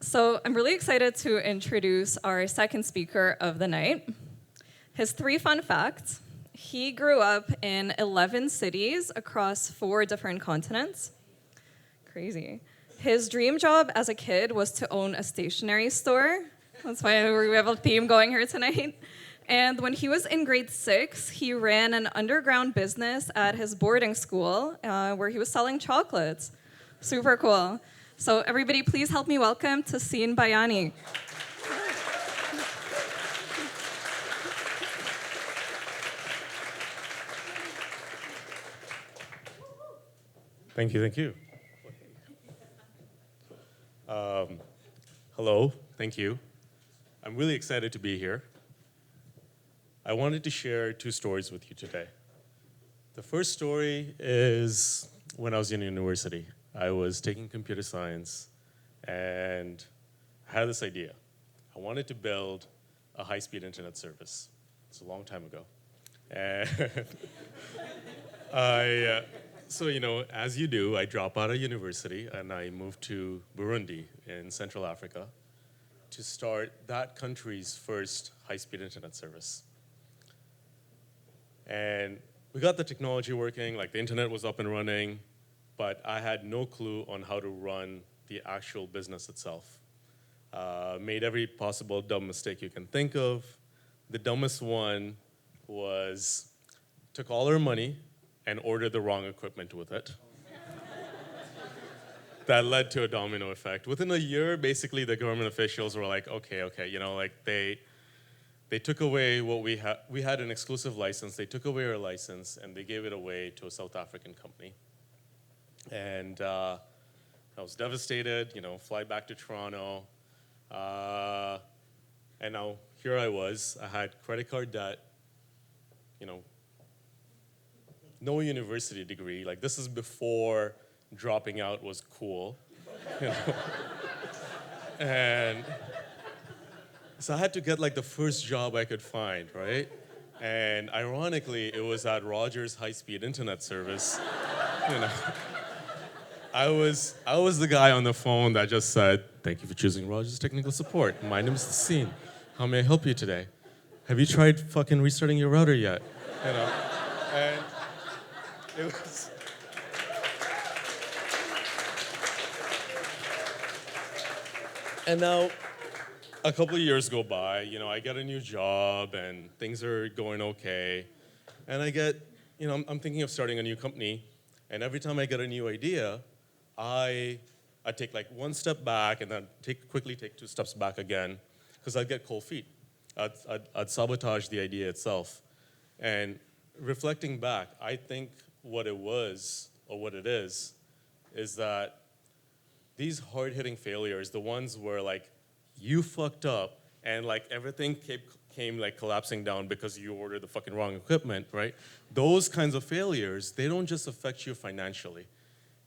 So I'm really excited to introduce our second speaker of the night. His 3 fun facts. He grew up in 11 cities across 4 different continents. Crazy. His dream job as a kid was to own a stationery store. That's why we have a theme going here tonight. And when he was in grade 6, he ran an underground business at his boarding school where he was selling chocolates. Super cool. So everybody, please help me welcome Tehsin Bhayani. Thank you. Hello, thank you. I'm really excited to be here. I wanted to share 2 stories with you today. The first story is when I was in university. I was taking computer science and I had this idea. I wanted to build a high-speed internet service. It's a long time ago. And So, as you do, I drop out of university and I moved to Burundi in Central Africa to start that country's first high-speed internet service. And we got the technology working, like the internet was up and running, but I had no clue on how to run the actual business itself. Made every possible dumb mistake you can think of. The dumbest one was took all our money and ordered the wrong equipment with it. That led to a domino effect. Within a year, basically, the government officials were like, okay, they took away what we had. We had an exclusive license. They took away our license, and they gave it away to a South African company. And I was devastated, fly back to Toronto. And now here I was. I had credit card debt, no university degree. Like, this is before dropping out was cool. And so I had to get the first job I could find, right? And ironically, it was at Rogers high-speed internet service. I was the guy on the phone that just said, "Thank you for choosing Rogers Technical Support. My name is Tehsin. How may I help you today? Have you tried fucking restarting your router yet?" And it was. And now, a couple of years go by, I get a new job and things are going okay. And I get, I'm thinking of starting a new company. And every time I get a new idea, I take one step back and then quickly take 2 steps back again, because I'd get cold feet. I'd sabotage the idea itself. And reflecting back, I think what it was, or what it is that these hard-hitting failures, the ones where you fucked up and everything came collapsing down because you ordered the fucking wrong equipment, right? Those kinds of failures, they don't just affect you financially.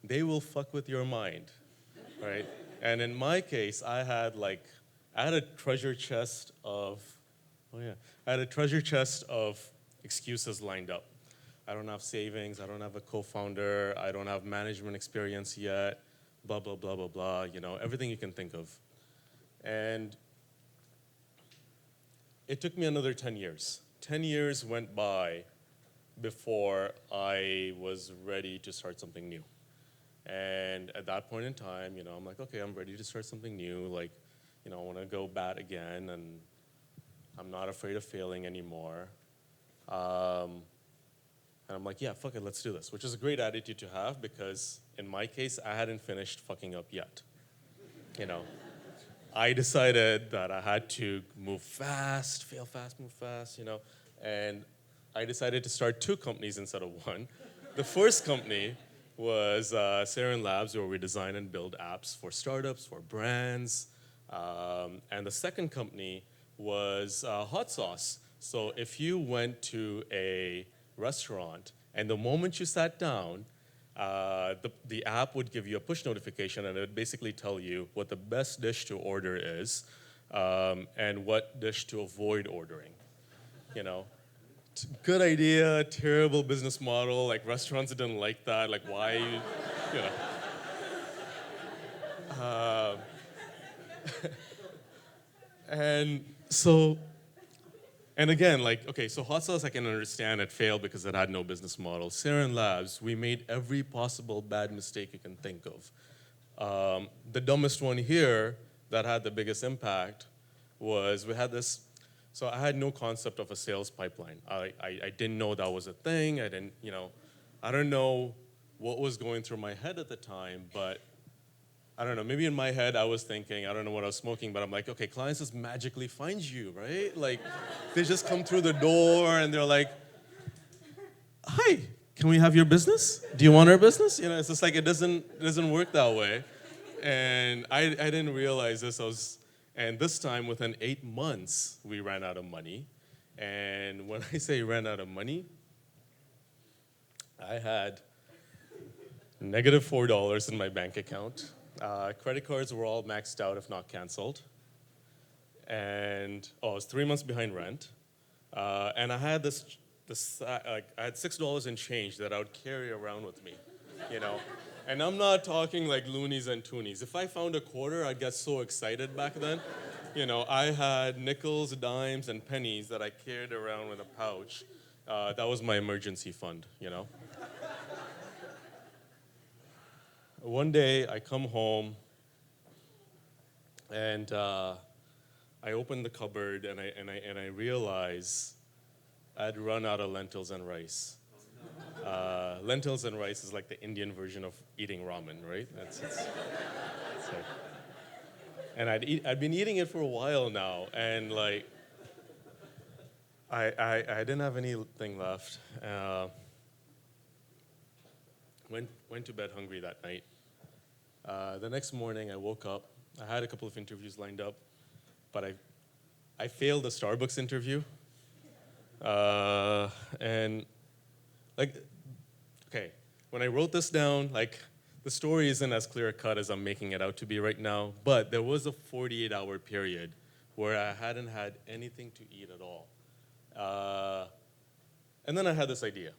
They will fuck with your mind, right? And in my case, I had a treasure chest of excuses lined up. I don't have savings, I don't have a co-founder, I don't have management experience yet, blah, blah, blah, blah, blah, everything you can think of. And it took me another 10 years. 10 years went by before I was ready to start something new. And at that point in time, I'm like, okay, I'm ready to start something new. I want to go bat again, and I'm not afraid of failing anymore. And I'm like, yeah, fuck it, let's do this, which is a great attitude to have because in my case, I hadn't finished fucking up yet. I decided that I had to move fast, fail fast, move fast, and I decided to start 2 companies instead of 1. The first company was Saren Labs, where we design and build apps for startups, for brands. And the second company was Hot Sauce. So if you went to a restaurant and the moment you sat down, the app would give you a push notification and it would basically tell you what the best dish to order is and what dish to avoid ordering. Good idea, terrible business model. Restaurants didn't like that. Why you know. And so, and again, like, okay, so hot sauce I can understand it failed because it had no business model. Sarin Labs, we made every possible bad mistake you can think of. The dumbest one here that had the biggest impact was we had this, so I had no concept of a sales pipeline. I didn't know that was a thing. I didn't, I don't know what was going through my head at the time, but I don't know, maybe in my head I was thinking, I don't know what I was smoking, but I'm like, okay, clients just magically find you, right? Like, they just come through the door and they're like, hi, can we have your business? Do you want our business? It's just like, it doesn't work that way. And I didn't realize this. And this time, within 8 months, we ran out of money. And when I say ran out of money, I had negative $4 in my bank account. Credit cards were all maxed out, if not canceled. And I was 3 months behind rent. And I had I had $6 in change that I would carry around with me, And I'm not talking like loonies and toonies. If I found a quarter, I'd get so excited back then. I had nickels, dimes, and pennies that I carried around in a pouch. That was my emergency fund, One day, I come home, and I open the cupboard, and I realize I'd run out of lentils and rice. Lentils and rice is like the Indian version of eating ramen, right? It's like, and I'd been eating it for a while now, and like, I didn't have anything left. Went to bed hungry that night. The next morning, I woke up. I had a couple of interviews lined up, but I failed the Starbucks interview. And like, okay, when I wrote this down, like, the story isn't as clear-cut as I'm making it out to be right now, but there was a 48-hour period where I hadn't had anything to eat at all. And then I had this idea.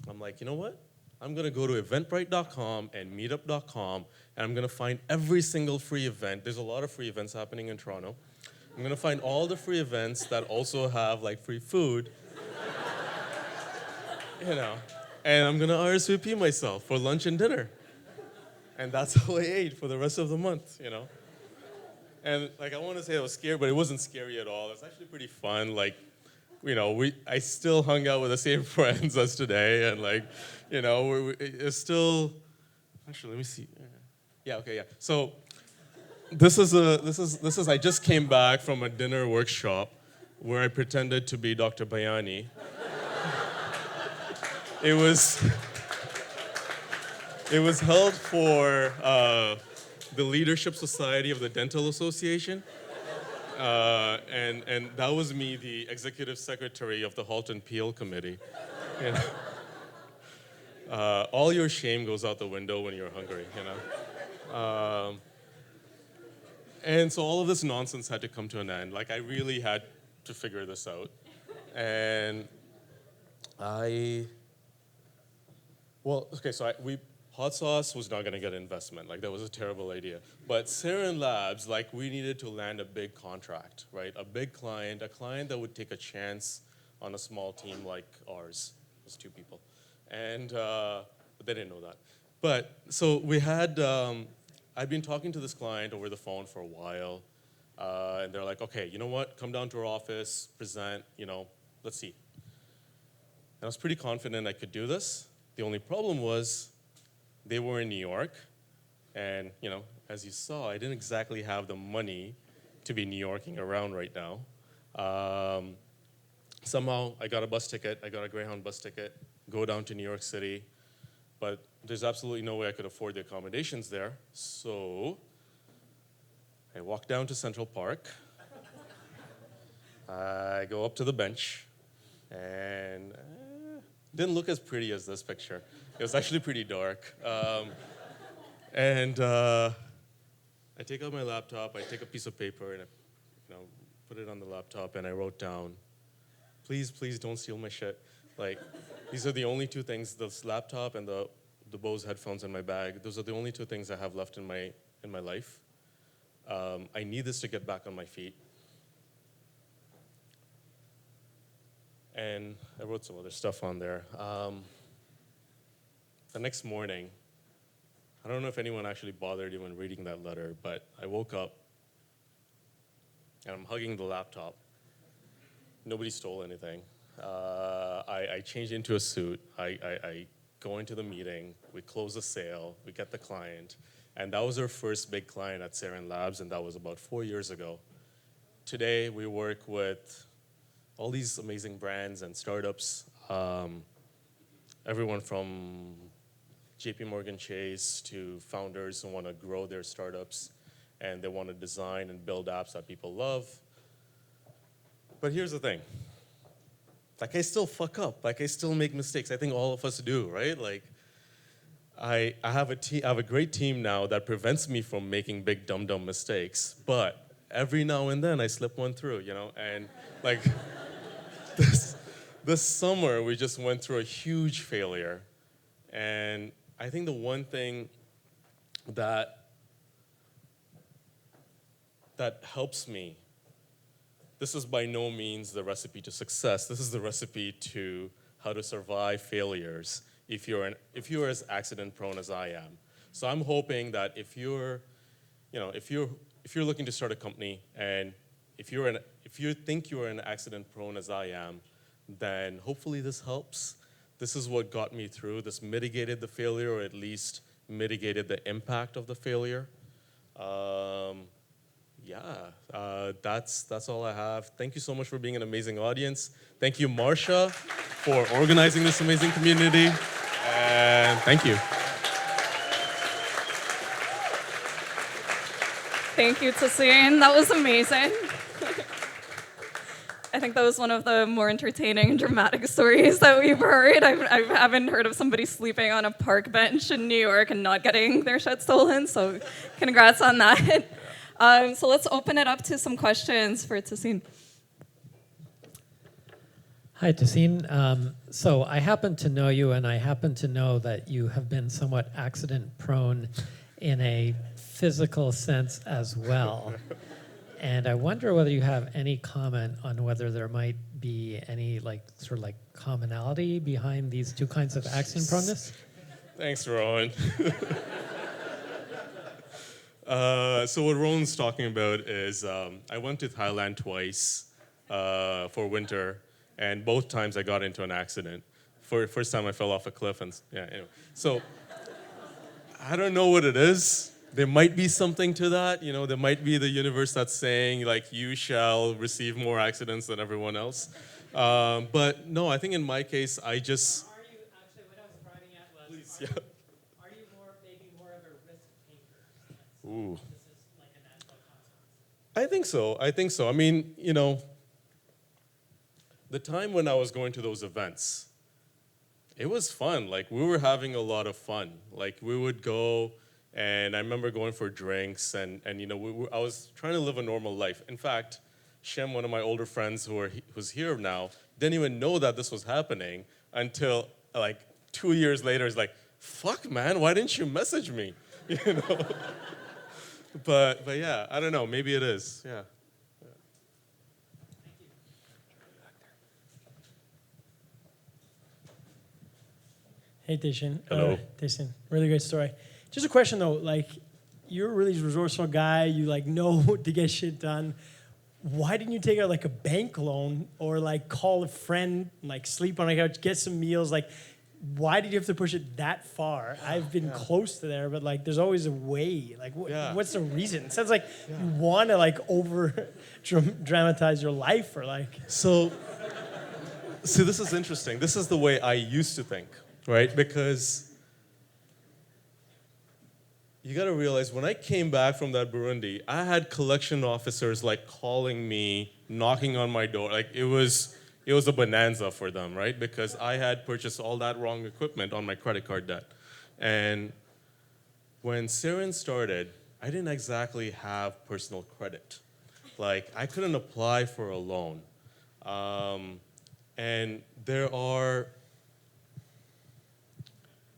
I'm like, you know what? I'm going to go to eventbrite.com and meetup.com, and I'm going to find every single free event. There's a lot of free events happening in Toronto. I'm going to find all the free events that also have, like, free food. And I'm going to RSVP myself for lunch and dinner. And that's how I ate for the rest of the month, And, like, I want to say I was scared, but it wasn't scary at all. It was actually pretty fun. Like, I still hung out with the same friends as today, and like, it's still. Actually, let me see. Yeah, okay, yeah. So, this is. I just came back from a dinner workshop where I pretended to be Dr. Bhayani. It was held for the Leadership Society of the Dental Association. And that was me, the executive secretary of the Halt and Peel Committee. All your shame goes out the window when you're hungry, And so all of this nonsense had to come to an end. Like, I really had to figure this out. And hot sauce was not going to get investment. Like, that was a terrible idea. But Sarin Labs, like, we needed to land a big contract, right? A big client, a client that would take a chance on a small team like ours. It was 2 people. And but they didn't know that. But so we had, I'd been talking to this client over the phone for a while. And they're like, okay, you know what? Come down to our office, present, let's see. And I was pretty confident I could do this. The only problem was, they were in New York, and, as you saw, I didn't exactly have the money to be New Yorking around right now. Somehow, I got a bus ticket. I got a Greyhound bus ticket, go down to New York City, but there's absolutely no way I could afford the accommodations there. So I walked down to Central Park. I go up to the bench, and didn't look as pretty as this picture. It was actually pretty dark. And I take out my laptop, I take a piece of paper, and I put it on the laptop, and I wrote down, please don't steal my shit. Like, these are the only 2 things, this laptop and the Bose headphones in my bag, those are the only 2 things I have left in my life. I need this to get back on my feet. And I wrote some other stuff on there. The next morning, I don't know if anyone actually bothered even reading that letter, but I woke up and I'm hugging the laptop. Nobody stole anything. I changed into a suit. I go into the meeting. We close the sale. We get the client. And that was our first big client at Sarin Labs, and that was about 4 years ago. Today, we work with all these amazing brands and startups, everyone from JP Morgan Chase to founders who want to grow their startups, and they want to design and build apps that people love. But here's the thing. Like, I still fuck up. Like, I still make mistakes. I think all of us do, right? Like, I have a great team now that prevents me from making big dumb mistakes. But every now and then I slip one through, you know. And like this summer we just went through a huge failure, and I think the one thing that helps me. This is by no means the recipe to success. This is the recipe to how to survive failures if you're as accident prone as I am. So I'm hoping that if you're looking to start a company, and if you think you're an accident prone as I am, then hopefully this helps. This is what got me through. This mitigated the failure, or at least mitigated the impact of the failure. That's all I have. Thank you so much for being an amazing audience. Thank you, Marsha, for organizing this amazing community. And thank you. Thank you, Tehsin. That was amazing. I think that was one of the more entertaining and dramatic stories that we've heard. I haven't heard of somebody sleeping on a park bench in New York and not getting their shit stolen, so congrats on that. So let's open it up to some questions for Tehsin. Hi, Tehsin. So I happen to know you, and I happen to know that you have been somewhat accident-prone in a physical sense as well. And I wonder whether you have any comment on whether there might be any commonality behind these two kinds of accident proneness? Thanks, Rowan. So what Rowan's talking about is I went to Thailand twice for winter, and both times I got into an accident. First time I fell off a cliff, and anyway. So I don't know what it is. There might be something to that. You know, there might be the universe that's saying, like, you shall receive more accidents than everyone else. But no, I think in my case, I just... Are you, actually, what I was driving at was, Please, are you maybe more of a risk taker? Ooh. This is like a natural consequence. I think so. I mean, you know, the time when I was going to those events, it was fun. Like, we were having a lot of fun. Like, we would go... And I remember going for drinks, and you know, I was trying to live a normal life. In fact, Shem, one of my older friends who's here now, didn't even know that this was happening until like 2 years later. He's like, "Fuck, man, why didn't you message me?" You know. But yeah, I don't know. Maybe it is. Yeah. Hey, Tehsin. Hello. Tehsin, really great story. Just a question though, like, you're a really resourceful guy, you like know to get shit done. Why didn't you take out like a bank loan or like call a friend, like sleep on a couch, get some meals? Like, why did you have to push it that far? I've been close to there, but like, there's always a way. Like, what's the reason? It sounds like you want to like over dramatize your life, or like. So, see, this is interesting. This is the way I used to think, right? Because you got to realize, when I came back from that Burundi, I had collection officers like calling me, knocking on my door. Like, it was a bonanza for them, right? Because I had purchased all that wrong equipment on my credit card debt. And when Sarin started, I didn't exactly have personal credit. Like, I couldn't apply for a loan. And there are,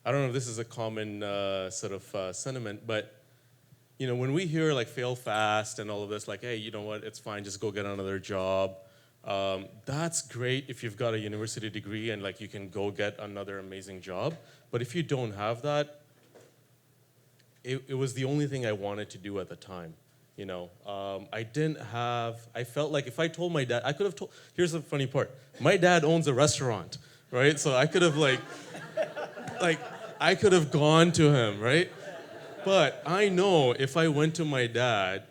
I don't know if this is a common sort of sentiment, but you know, when we hear like fail fast and all of this, like, hey, you know what, it's fine, just go get another job. That's great if you've got a university degree and like you can go get another amazing job. But if you don't have that, it was the only thing I wanted to do at the time. You know, I felt like if I told my dad, I could have told, here's the funny part. My dad owns a restaurant, right? So I could have I could have gone to him, right? But I know if I went to my dad,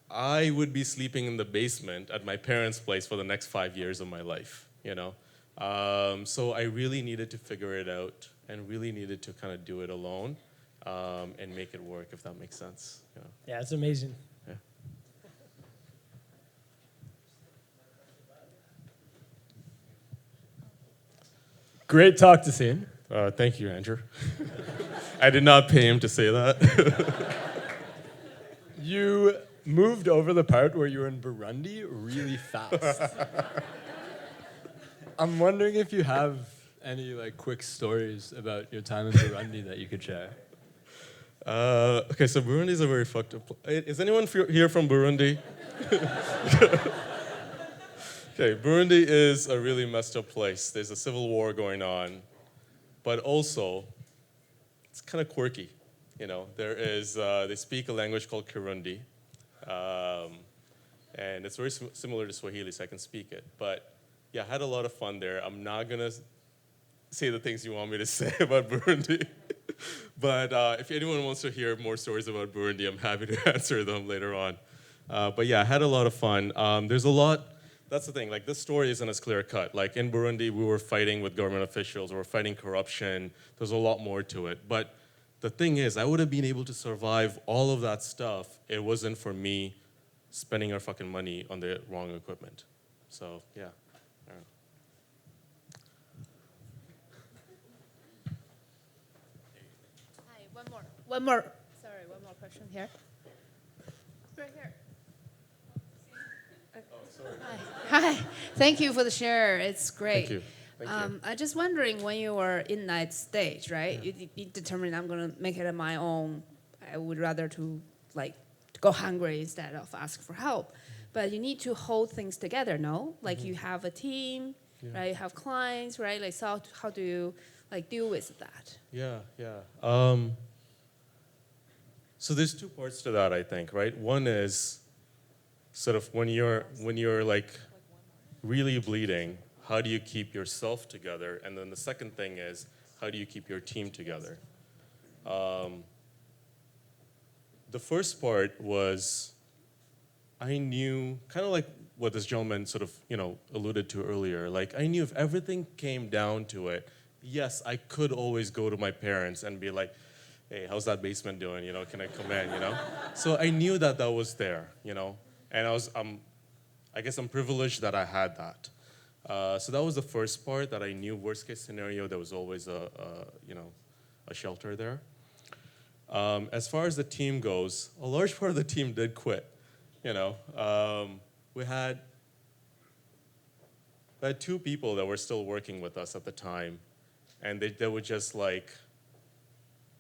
I would be sleeping in the basement at my parents' place for the next 5 years of my life, you know? So I really needed to figure it out and really needed to kind of do it alone and make it work, if that makes sense. You know? Yeah, it's amazing. Yeah. Great talk, Tehsin. Thank you, Andrew. I did not pay him to say that. You moved over the part where you were in Burundi really fast. I'm wondering if you have any like quick stories about your time in Burundi that you could share. Okay, so Burundi is a very fucked up place. Is anyone here from Burundi? Okay, Burundi is a really messed up place. There's a civil war going on, but also it's kind of quirky. You know, there is, they speak a language called Kirundi, and it's very similar to Swahili, so I can speak it. But yeah, I had a lot of fun there. I'm not gonna say the things you want me to say about Burundi, but if anyone wants to hear more stories about Burundi, I'm happy to answer them later on. But yeah, I had a lot of fun. There's a lot. That's the thing, like this story isn't as clear cut. Like in Burundi, we were fighting with government officials, we were fighting corruption, there's a lot more to it. But the thing is, I would have been able to survive all of that stuff. It wasn't for me spending our fucking money on the wrong equipment. So yeah. I don't know. Hi, one more question here. Right here. Hi, thank you for the share. It's great. Thank you. Thank you. I just wondering when you were in that stage, right? Yeah. You determined I'm gonna make it on my own. I would rather to like go hungry instead of ask for help. But you need to hold things together, no? Like you have a team, right? You have clients, right? Like so how do you like deal with that? Yeah. So there's two parts to that, I think, right? One is sort of when you're like really bleeding, how do you keep yourself together? And then the second thing is, how do you keep your team together? The first part was, I knew, kind of like what this gentleman sort of, you know, alluded to earlier, like I knew if everything came down to it, yes, I could always go to my parents and be like, hey, how's that basement doing? You know, can I come in, you know? So I knew that that was there, you know? And I guess I'm privileged that I had that. So that was the first part, that I knew worst case scenario, there was always a shelter there. As far as the team goes, a large part of the team did quit. You know, we had two people that were still working with us at the time, and they would just like,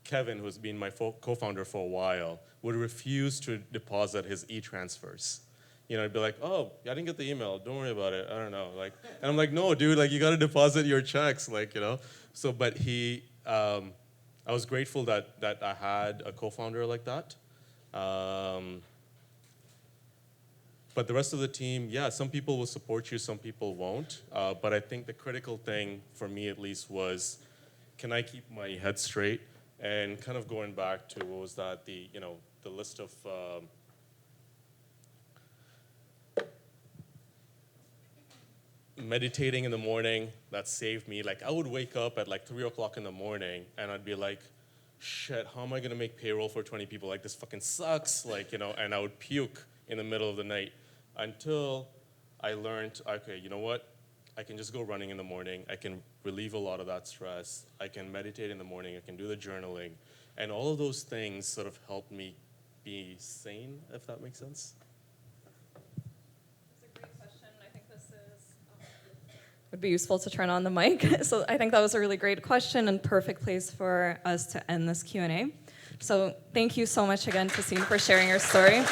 Kevin, who's been my co-founder for a while, would refuse to deposit his e-transfers. You know, I'd be like, oh, I didn't get the email, don't worry about it, I don't know. Like, and I'm like, no, dude, like you gotta deposit your checks, like, you know? So, but I was grateful that I had a co-founder like that. But the rest of the team, yeah, some people will support you, some people won't. But I think the critical thing, for me at least, was, can I keep my head straight? And kind of going back to, what was that, the list of, meditating in the morning, that saved me. Like, I would wake up at like 3 o'clock in the morning, and I'd be like, shit, how am I gonna make payroll for 20 people? Like, this fucking sucks, like, you know, and I would puke in the middle of the night until I learned, okay, you know what? I can just go running in the morning. I can relieve a lot of that stress. I can meditate in the morning. I can do the journaling. And all of those things sort of helped me be sane, if that makes sense. That's a great question. I think this would be useful to turn on the mic. So I think that was a really great question and perfect place for us to end this Q&A. So thank you so much again, Tehsin, for sharing your story.